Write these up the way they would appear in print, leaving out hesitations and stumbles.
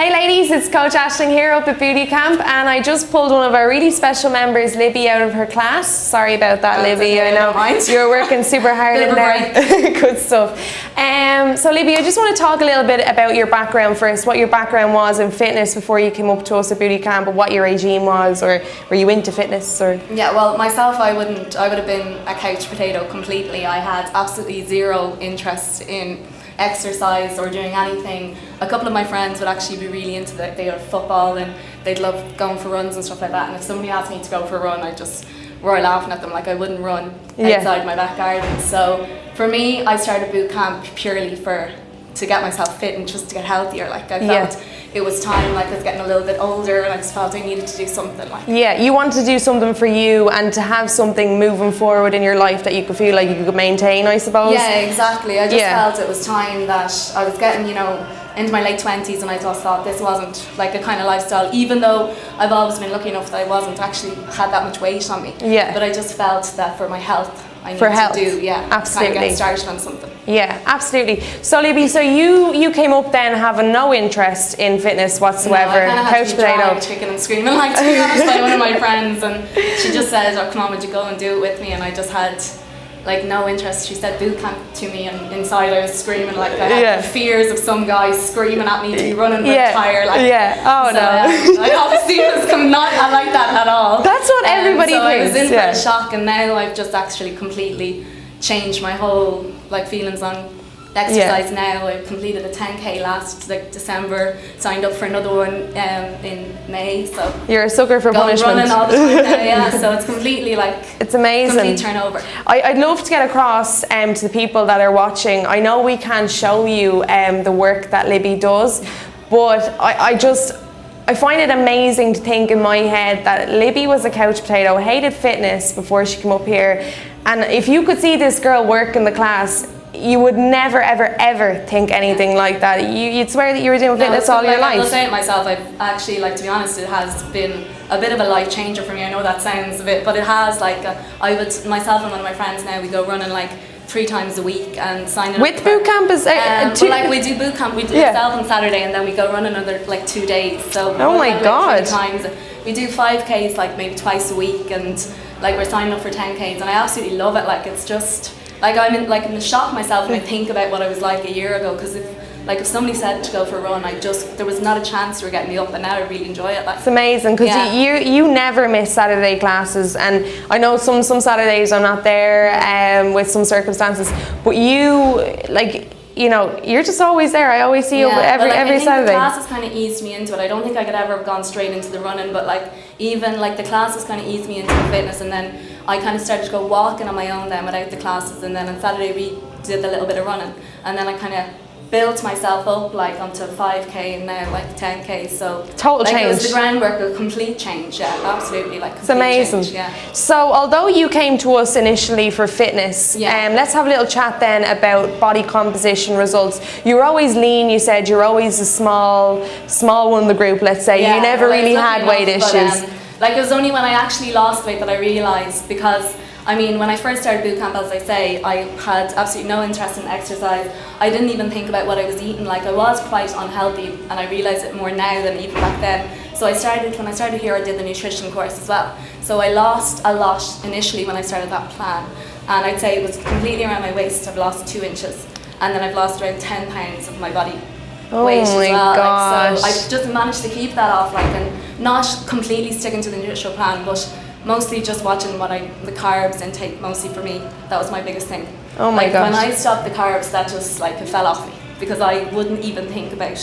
Hey ladies, it's Coach Aisling here up at Booty Camp, and I just pulled one of our really special members, Libby, out of her class. Sorry about that, Libby. I know you're working super hard in there. Good stuff. So Libby, I just want to talk a little bit about your background first, what your background was in fitness before you came up to us at Booty Camp, and what your regime was, or were you into fitness? Or yeah, well, myself, I would have been a couch potato completely. I had absolutely zero interest in exercise or doing anything. A couple of my friends would actually be really into they were football and they'd love going for runs and stuff like that, and if somebody asked me to go for a run, I'd just roar laughing at them, like I wouldn't run outside my back garden. So for me, I started boot camp purely to get myself fit and just to get healthier. Like I felt it was time, like I was getting a little bit older and I just felt I needed to do something. Like you wanted to do something for you and to have something moving forward in your life that you could feel like you could maintain, I suppose. Yeah, exactly. I just felt it was time that I was getting, into my late 20s, and I just thought this wasn't like a kind of lifestyle, even though I've always been lucky enough that I wasn't actually had that much weight on me. Yeah. But I just felt that for my health, I needed to do, absolutely, kind of get started on something. Yeah, absolutely. So Libby, so you came up then having no interest in fitness whatsoever. No, I couch potato, chicken and screaming, like, to be honest, by one of my friends, and she just said, "Oh, come on, would you go and do it with me?" And I just had like no interest. She said boot camp to me, and inside I was screaming, like I had the fears of some guy screaming at me to be running with a tire. Like, I obviously was not like that at all. That's what everybody thinks. I was in for a shock, and now I've just actually completely changed my whole feelings on exercise. Now I completed a 10k last December, signed up for another one in May, so you're a sucker for punishment. Running all the time now, so it's completely it's amazing. Complete turnover. I'd love to get across to the people that are watching. I know we can't show you the work that Libby does, but I find it amazing to think in my head that Libby was a couch potato, hated fitness before she came up here, and if you could see this girl work in the class, you would never, ever, ever think anything like that. You'd swear that you were doing fitness all your life. I will say it myself, I've actually, to be honest, it has been a bit of a life changer for me. I know that sounds a bit, but it has, myself and one of my friends now, we go running 3 times a week and sign up. With boot camp is we do boot camp, we do ourselves on Saturday, and then we go run another 2 days. So oh my God. 3 times. We do 5Ks maybe twice a week, and we're signing up for 10Ks, and I absolutely love it. It's just I'm in the shock myself when I think about what I was like a year ago, because if somebody said to go for a run, there was not a chance they were getting me up, and now I really enjoy it. It's amazing, because you never miss Saturday classes, and I know some Saturdays I'm not there with some circumstances, but you're just always there. I always see you every Saturday. The classes kind of eased me into it. I don't think I could ever have gone straight into the running, but even the classes kind of eased me into the fitness, and then I kind of started to go walking on my own then without the classes, and then on Saturday we did a little bit of running, and then I kind of built myself up onto 5k and now 10k. So total change. It was the groundwork, a complete change. Yeah, absolutely. It's amazing. Change, yeah. So although you came to us initially for fitness, let's have a little chat then about body composition results. You were always lean. You said you're always a small one in the group. Let's say you never really had weight issues. It was only when I actually lost weight that I realised, because when I first started boot camp, as I say, I had absolutely no interest in exercise. I didn't even think about what I was eating. I was quite unhealthy, and I realise it more now than even back then. So when I started here, I did the nutrition course as well. So I lost a lot initially when I started that plan, and I'd say it was completely around my waist. I've lost 2 inches, and then I've lost around 10 pounds of my body weight as well. Gosh. So I've just managed to keep that off, and not completely sticking to the nutritional plan, but mostly just watching the carbs intake. Mostly for me, that was my biggest thing. Oh my gosh. When I stopped the carbs, that just it fell off me, because I wouldn't even think about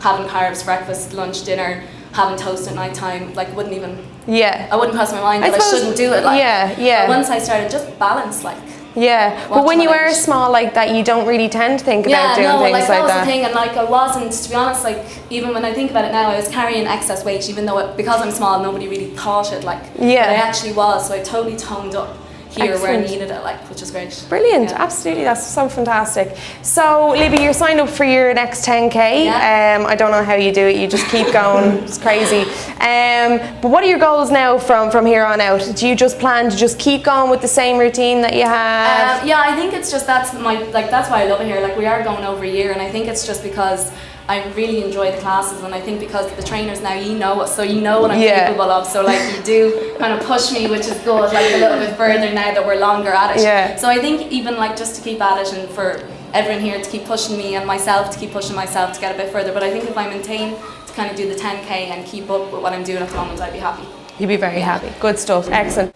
having carbs, breakfast, lunch, dinner, having toast at night time. Wouldn't even. Yeah. I wouldn't cross my mind that I shouldn't do it. But once I started just balance, but when you are small like that, you don't really tend to think about doing things like that. That was the thing, and I wasn't, to be honest, even when I think about it now, I was carrying excess weight, even though because I'm small, nobody really thought it, but I actually was, so I totally toned up here where I needed it, which is great. Brilliant, absolutely, that's so fantastic. So Libby, you're signed up for your next 10k. I don't know how you do it, you just keep going, it's crazy. But what are your goals now from here on out? Do you just plan to just keep going with the same routine that you have? I think it's just that's why I love it here. We are going over a year, and I think it's just because I really enjoy the classes, and I think because the trainers now, you know what I'm capable of, so like you do kind of push me, which is good, like a little bit further now that we're longer at it. Yeah. So I think even like just to keep at it, and for everyone here to keep pushing me and myself to keep pushing myself to get a bit further, but I think if I maintain to kind of do the 10k and keep up with what I'm doing at the moment, I'd be happy. You'd be very happy. Good stuff. Excellent.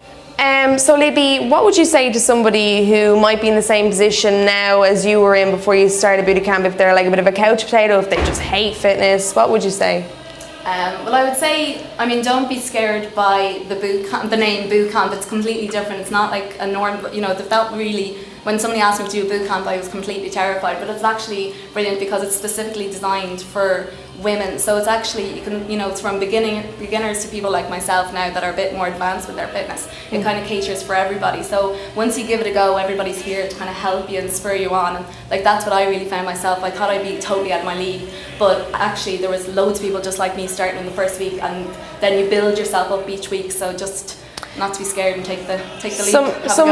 So Libby, what would you say to somebody who might be in the same position now as you were in before you started boot camp, if they're like a bit of a couch potato, if they just hate fitness, what would you say? Well, I would say, I mean, don't be scared by the name boot camp. It's completely different. It's not like a norm, you know, that really, when somebody asked me to do a boot camp, I was completely terrified, but it's actually brilliant because it's specifically designed for women. So it's actually, you can, you know, it's from beginners to people like myself now that are a bit more advanced with their fitness. It kind of caters for everybody. So once you give it a go, everybody's here to kind of help you and spur you on. And like, that's what I really found myself. I thought I'd be totally out of my league, but actually there was loads of people just like me starting in the first week, and then you build yourself up each week. So just not to be scared and take the lead. Some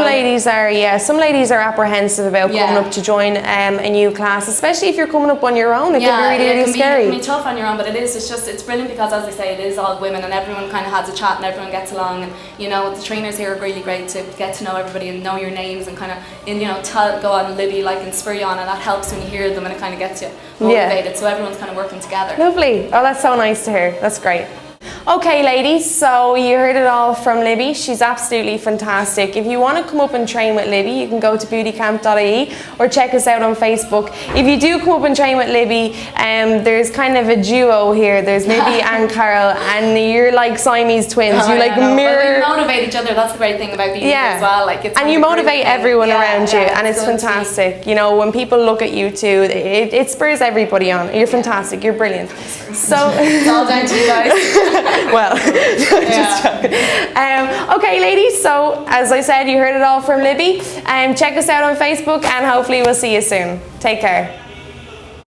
ladies are apprehensive about coming up to join a new class, especially if you're coming up on your own. It can be really scary. It can be tough on your own, but it's brilliant because, as I say, it is all women and everyone kind of has a chat and everyone gets along, and you know, the trainers here are really great to get to know everybody and know your names and kind of, and you know, go on Libby, like, and spur you on, and that helps when you hear them and it kind of gets you motivated. So everyone's kind of working together. Lovely. Oh, that's so nice to hear. That's great. Okay ladies, so you heard it all from Libby. She's absolutely fantastic. If you want to come up and train with Libby, you can go to bootycamp.ie or check us out on Facebook. If you do come up and train with Libby, there's kind of a duo here. There's Libby and Carol, and you're like Siamese twins. You like mirror. Well, we motivate each other. That's the great thing about being here as well. Like, it's, and you motivate everyone around you, and it's fantastic. You know, when people look at you too, it spurs everybody on. You're fantastic. You're brilliant. So it's all down to you guys. Well, just joking. Okay ladies, so as I said, you heard it all from Libby. Check us out on Facebook, and hopefully we'll see you soon. Take care.